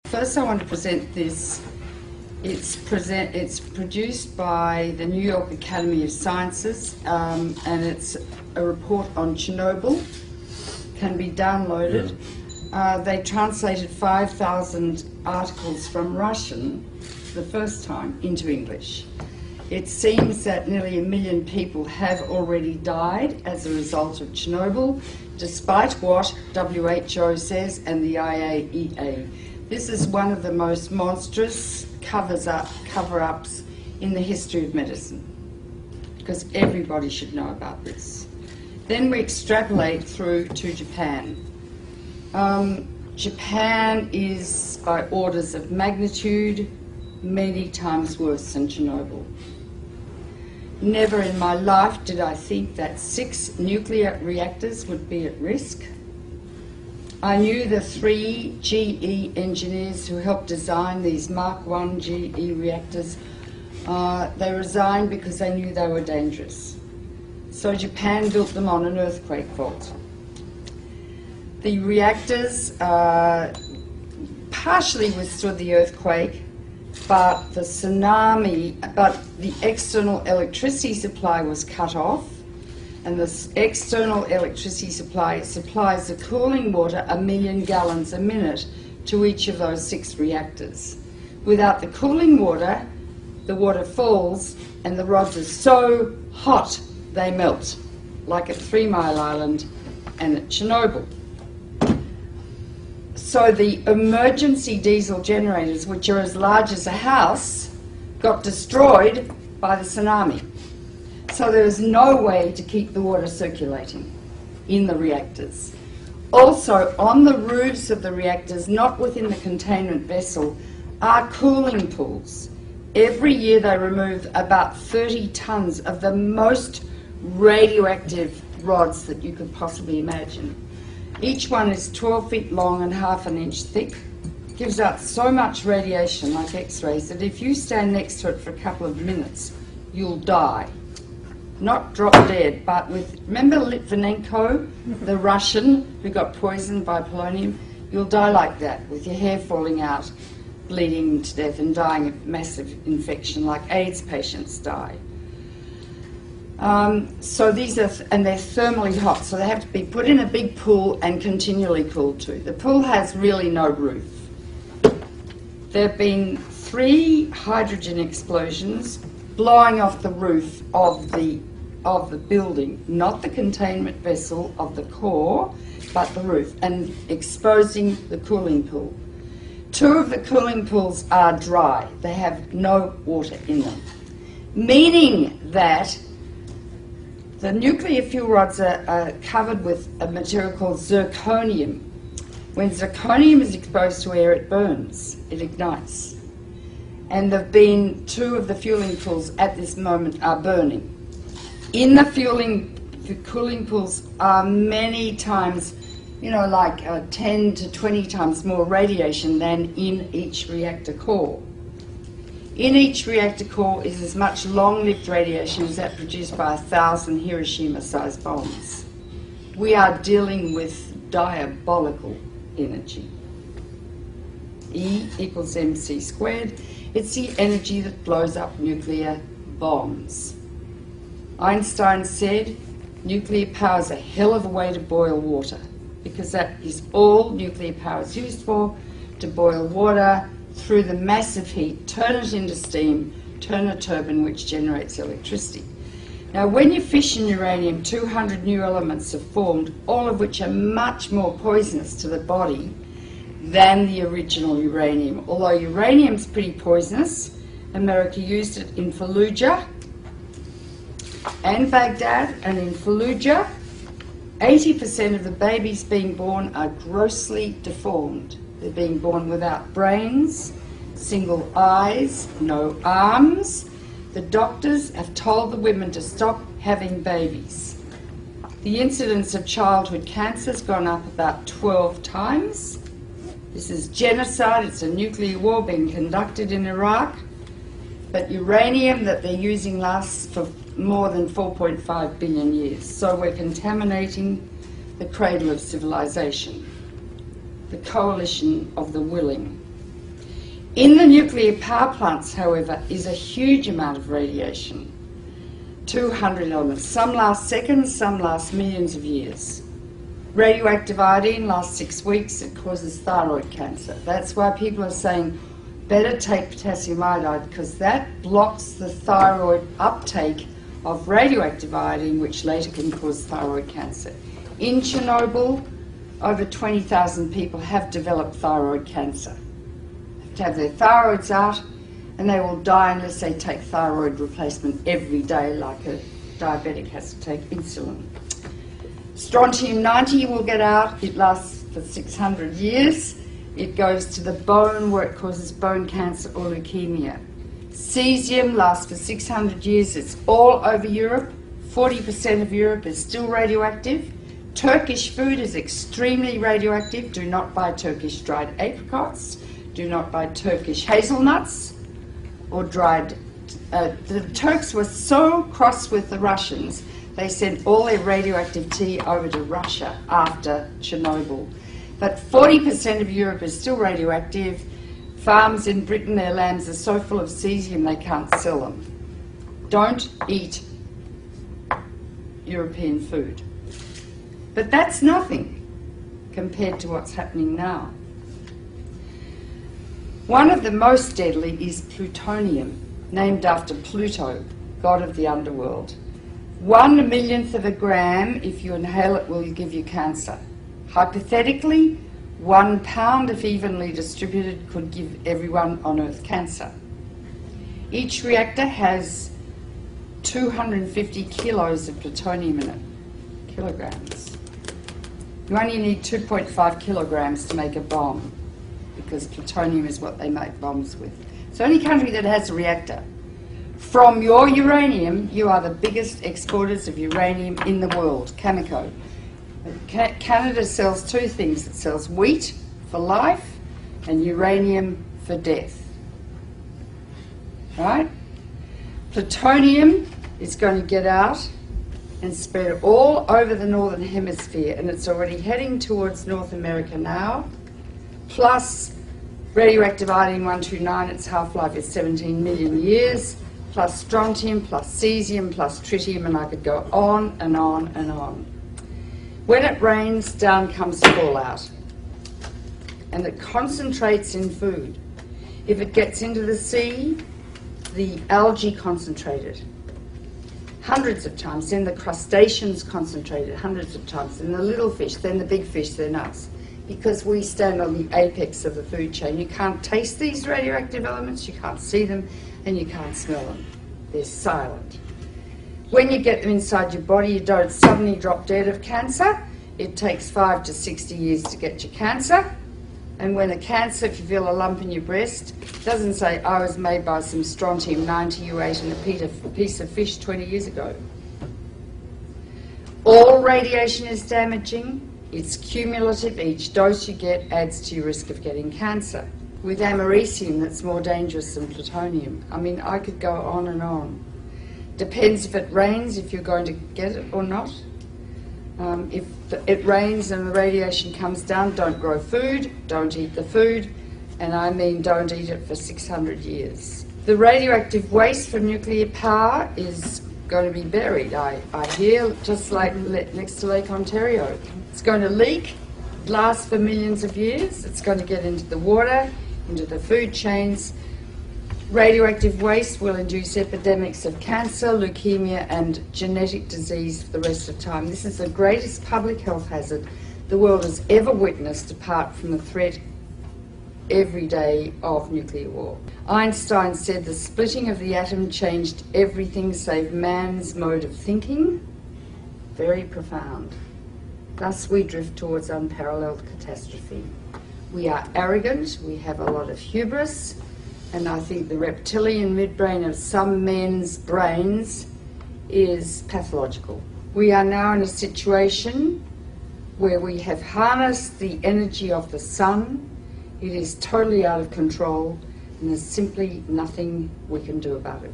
First I want to present this. It's produced by the New York Academy of Sciences, and it's a report on Chernobyl. Can be downloaded. They translated 5,000 articles from Russian the first time into English. It seems that nearly 1 million people have already died as a result of Chernobyl, despite what WHO says and the IAEA. This is one of the most monstrous cover-ups in the history of medicine, because everybody should know about this. Then we extrapolate through to Japan. Japan is, by orders of magnitude, many times worse than Chernobyl. Never in my life did I think that 6 nuclear reactors would be at risk. I knew the 3 GE engineers who helped design these Mark I GE reactors. They resigned because they knew they were dangerous. So Japan built them on an earthquake fault. The reactors partially withstood the earthquake, but the external electricity supply was cut off, and the external electricity supply supplies the cooling water 1 million gallons a minute to each of those 6 reactors. Without the cooling water, the water falls and the rods are so hot they melt, like at 3 Mile Island and at Chernobyl. So the emergency diesel generators, which are as large as a house, got destroyed by the tsunami. So there is no way to keep the water circulating in the reactors. Also, on the roofs of the reactors, not within the containment vessel, are cooling pools. Every year they remove about 30 tons of the most radioactive rods that you could possibly imagine. Each one is 12 feet long and ½ an inch thick. Gives out so much radiation, like X-rays, that if you stand next to it for a couple of minutes, you'll die. Not drop dead, but with, remember Litvinenko, the Russian who got poisoned by polonium? You'll die like that, with your hair falling out, bleeding to death and dying of massive infection, like AIDS patients die. So these are, and they're thermally hot, so they have to be put in a big pool and continually cooled too. The pool has really no roof. There have been 3 hydrogen explosions blowing off the roof of the building, not the containment vessel of the core, but the roof, and exposing the cooling pool. 2 of the cooling pools are dry. They have no water in them, meaning that the nuclear fuel rods are covered with a material called zirconium. When zirconium is exposed to air, it burns, it ignites. And there have been 2 of the fueling pools at this moment are burning. In the cooling pools are many times, like 10 to 20 times more radiation than in each reactor core. In each reactor core is as much long-lived radiation as that produced by 1,000 Hiroshima-sized bombs. We are dealing with diabolical energy. E equals mc squared. It's the energy that blows up nuclear bombs. Einstein said nuclear power is a hell of a way to boil water, because that is all nuclear power is used for, to boil water through the massive heat, turn it into steam, turn a turbine which generates electricity. Now when you fission uranium, 200 new elements are formed, all of which are much more poisonous to the body than the original uranium. Although uranium's pretty poisonous, America used it in Fallujah and Baghdad, and in Fallujah 80% of the babies being born are grossly deformed. They're being born without brains, single eyes, no arms. The doctors have told the women to stop having babies. The incidence of childhood cancer has gone up about 12 times. This is genocide. It's a nuclear war being conducted in Iraq. But uranium that they're using lasts for more than 4.5 billion years. So we're contaminating the cradle of civilization, the coalition of the willing. In the nuclear power plants, however, is a huge amount of radiation. 200 elements. Some last seconds, some last millions of years. Radioactive iodine lasts 6 weeks. It causes thyroid cancer. That's why people are saying better take potassium iodide, because that blocks the thyroid uptake of radioactive iodine, which later can cause thyroid cancer. In Chernobyl, over 20,000 people have developed thyroid cancer. They have to have their thyroids out, and they will die unless they take thyroid replacement every day, like a diabetic has to take insulin. Strontium-90 will get out. It lasts for 600 years. It goes to the bone where it causes bone cancer or leukemia. Cesium lasts for 600 years. It's all over Europe. 40% of Europe is still radioactive. Turkish food is extremely radioactive. Do not buy Turkish dried apricots. Do not buy Turkish hazelnuts or dried... the Turks were so cross with the Russians, they sent all their radioactive tea over to Russia after Chernobyl. But 40% of Europe is still radioactive. Farms in Britain, their lambs are so full of cesium they can't sell them. Don't eat European food. But that's nothing compared to what's happening now. One of the most deadly is plutonium, named after Pluto, god of the underworld. 1/1,000,000th of a gram, if you inhale it, will give you cancer. Hypothetically, 1 pound, if evenly distributed, could give everyone on Earth cancer. Each reactor has 250 kilos of plutonium in it, kilograms. You only need 2.5 kilograms to make a bomb, because plutonium is what they make bombs with. It's the only country that has a reactor. From your uranium, you are the biggest exporters of uranium in the world, Cameco. Canada sells two things. It sells wheat for life and uranium for death. Right? Plutonium is going to get out and spread all over the northern hemisphere, and it's already heading towards North America now. Plus radioactive iodine-129, its half-life is 17 million years, plus strontium, plus cesium, plus tritium, and I could go on and on and on. When it rains, down comes fallout, and it concentrates in food. If it gets into the sea, the algae concentrate it hundreds of times, then the crustaceans concentrate it hundreds of times, then the little fish, then the big fish, then us. Because we stand on the apex of the food chain. You can't taste these radioactive elements, you can't see them, and you can't smell them. They're silent. When you get them inside your body, you don't suddenly drop dead of cancer. It takes 5 to 60 years to get your cancer. And when a cancer, if you feel a lump in your breast, doesn't say, I was made by some strontium-90 you ate in a piece of fish 20 years ago. All radiation is damaging. It's cumulative. Each dose you get adds to your risk of getting cancer. With americium, that's more dangerous than plutonium. I mean, I could go on and on. Depends if it rains, if you're going to get it or not. If it rains and the radiation comes down, don't grow food, don't eat the food, and I mean don't eat it for 600 years. The radioactive waste from nuclear power is going to be buried, I hear, just like next to Lake Ontario. It's going to leak, last for millions of years. It's going to get into the water, into the food chains. Radioactive waste will induce epidemics of cancer, leukemia, and genetic disease for the rest of time. This is the greatest public health hazard the world has ever witnessed, apart from the threat every day of nuclear war. Einstein said the splitting of the atom changed everything save man's mode of thinking. Very profound. Thus we drift towards unparalleled catastrophe. We are arrogant, we have a lot of hubris, and I think the reptilian midbrain of some men's brains is pathological. We are now in a situation where we have harnessed the energy of the sun. It is totally out of control, and there's simply nothing we can do about it.